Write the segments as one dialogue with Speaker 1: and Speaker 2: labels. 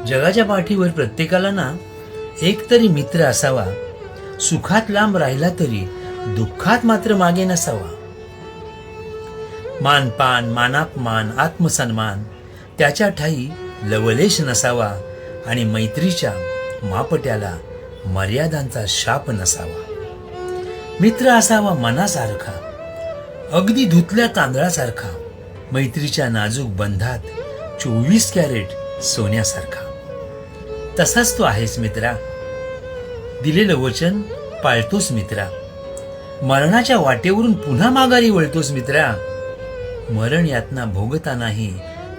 Speaker 1: जगाच्या पाठीवर प्रत्येकाला ना एक तरी मित्र असावा, सुखात लांब राहिला तरी दुःखात मात्र मागे नसावा. मानपान, मानापमान, आत्मसन्मान त्याच्या ठाई लवलेश नसावा आणि मैत्रीच्या मापट्याला मर्यादांचा शाप नसावा. मित्र असावा मनासारखा, अगदी धुतल्या तांदळासारखा, मैत्रीच्या नाजूक बंधात 24 कॅरेट सोन्यासारखा. तसाच तो आहेस मित्रा, दिलेलं वचन पाळतोस मित्रा, मरणाच्या वाटेवरून पुन्हा माघारी वळतोस मित्रा. मरण यातना भोगतानाही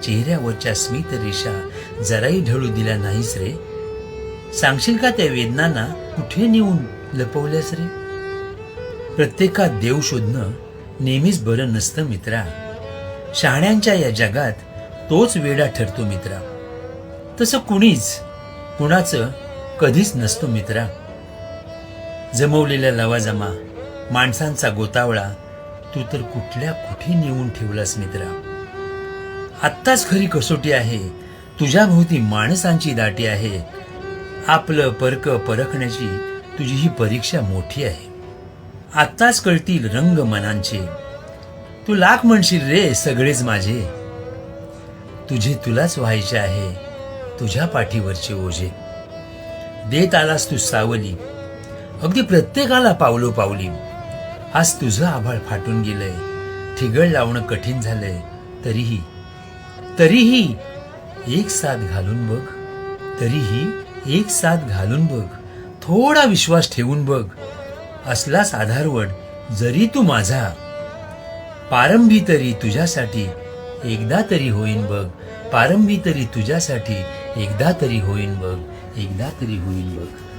Speaker 1: चेहऱ्यावरच्या स्मित रेषा जराही ढळू दिल्या नाहीस रे. सांगशील का त्या वेदनांना कुठे नेऊन लपवल्यास रे. प्रत्येकात देव शोधणं नेहमीच बरं नसतं मित्रा. शहाण्यांच्या या जगात तोच वेडा ठरतो मित्रा. तसं कुणीच कुणाचं कधीच नसतो मित्रा. जमवलेल्या लवाजमा माणसांचा गोतावळा तू तर कुठल्या कुठे नेऊन ठेवलास मित्रा. आत्ताच खरी कसोटी आहे, तुझ्या भोवती माणसांची दाटी आहे. आपलं परक परखण्याची तुझी ही परीक्षा मोठी आहे. आत्ताच कळतील रंग मनांचे, तू लाख म्हणशील रे सगळेच माझे. तुझे तुलाच व्हायचे आहे तुझ्या पाठीवरचे ओझे. देत आलास तू सावली अगदी प्रत्येकाला पावलो पावली. आज तुझं आभाळ फाटून गेलंय, ठिगळ लावणं कठीण झालंय. तरीही तरीही एक साथ घालून बघ, तरीही एक साथ घालून बघ. थोडा विश्वास ठेवून बघ, असलाच आधारवड जरी तू माझा. पारंबी तरी तुझ्यासाठी एकदा तरी होईन बघ, पारंबी तरी तुझ्यासाठी एकदा तरी होईन बघ, एकदा तरी होईन बघ.